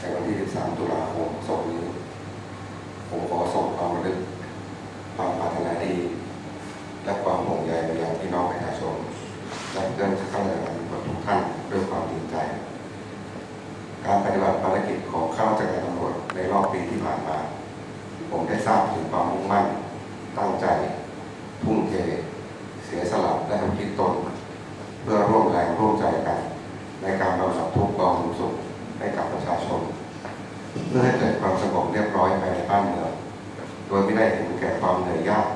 ในวันที่ 13 ตุลาคมศพนี้ผมขอส่งความระลึกความปรารถนาดีและความห่วงใยไปยังพี่น้องประชาชนและเพื่อนข้าราชการตำรวจทุกท่านด้วยความจริงใจการปฏิบัติภารกิจของข้าราชการตำรวจในรอบปีที่ผ่านมาผมได้ทราบถึงความมุ่งมั่นตั้งใจทุ่มเทเสียสละและอุทิศตนเพื่อร่วมแรงร่วมใจกันในการบรรเทาทุกข์บำรุงสุขให้กับประชาชนเพื่อให้เกิดความสงบเรียบร้อยภายในบ้านเมืองโดยไม่ได้เห็นแก่ความเหนื่อยยาก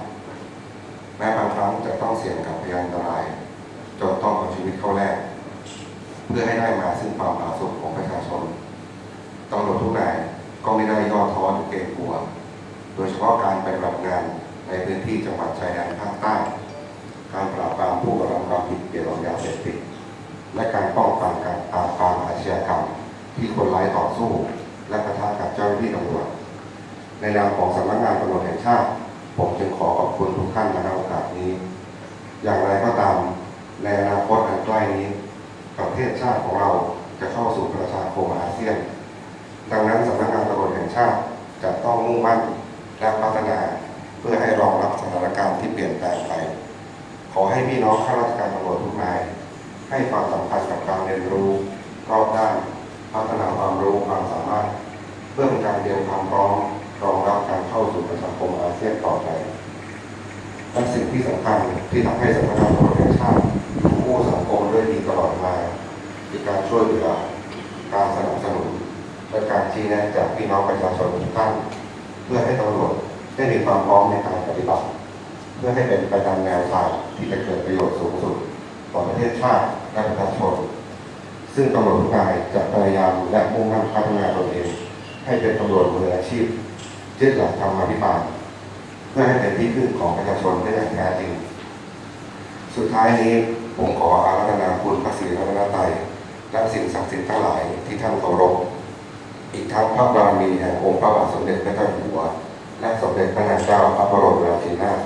แม้บางครั้งจะต้องเสี่ยงกับพยานอันตรายจนต้องเอาชีวิตเข้าแลกเพื่อให้ได้มาซึ่งความผาสุกของประชาชนตำรวจทุกนายก็ไม่ได้ย่อท้อหรือเกรงกลัวโดยเฉพาะการปฏิบัติงานในพื้นที่จังหวัดชายแดนภาคใต้การปราบปรามผู้กระทำความผิดเกี่ยวกับยาเสพติดและการป้องกันการปราบปรามอาชญากรรมที่คนร้ายต่อสู้และปะทะกับเจ้าหน้าที่ตำรวจในนามของสำนักงานตำรวจแห่งชาติผมจึงขอขอบคุณทุกท่านในโอกาสนี้อย่างไรก็ตามในอนาคตอันใกล้นี้ประเทศชาติของเราจะเข้าสู่ประชาคมอาเซียนดังนั้นสำนักงานตำรวจแห่งชาติจะต้องมุ่งมั่นและพัฒนาเพื่อให้รองรับสถานการณ์ที่เปลี่ยนแปลงไปขอให้พี่น้องข้าราชการตำรวจทุกนายให้ความสำคัญกับการเรียนรู้รอบด้านพัฒนาความรู้ความสามารถเพื่อเป็นการเตรียมความพร้อมรองรับการเข้าสู่ประชาคมอาเซียนต่อไปและสิ่งที่สำคัญที่ทำให้สำนักงานตำรวจแห่งชาติกู้สังคมด้วยดีตลอดมาคือการช่วยเหลือการสนับสนุนและการชี้แนะจากพี่น้องประชาชนทุกท่านเพื่อให้ตำรวจได้มีความพร้อมในการปฏิบัติเพื่อให้เป็นไปตามแนวทางที่จะเกิดประโยชน์สูงสุดต่อประเทศชาติและประชาชนซึ่งตำรวจทุกนายจะพยายามและมุ่งมั่นพัฒนาตนเองให้เป็นตำรวจมืออาชีพยึดหลักธรรมาภิบาลเพื่อให้เป็นที่พึ่งของประชาชนได้อย่างแท้จริงสุดท้ายนี้ผมขออาราธนาคุณพระศรีรัตนตรัยและสิ่งศักดิ์สิทธิ์ทั้งหลายที่ท่านเคารพอีกทั้งพระบารมีแห่งองค์พระบาทสมเด็จพระเจ้าอยู่หัวและสมเด็จพระนางเจ้าพระบรมราชินีนาถ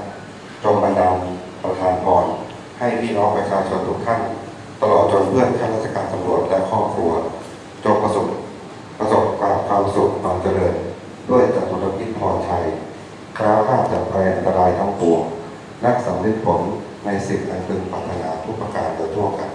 จงบันดาลประทานพรให้พี่น้องประชาชนทุกท่านตลอดจนเพื่อนข้าราชการตำรวจและครอบครัวจงประสบความสุขความเจริญด้วยจตุรพิธพรชัยคล้าคลาดจากภัยอันตรายทั้งปวงและสำเร็จผลในสิ่งอันพึงปรารถนาทุกประการโดยทั่วกัน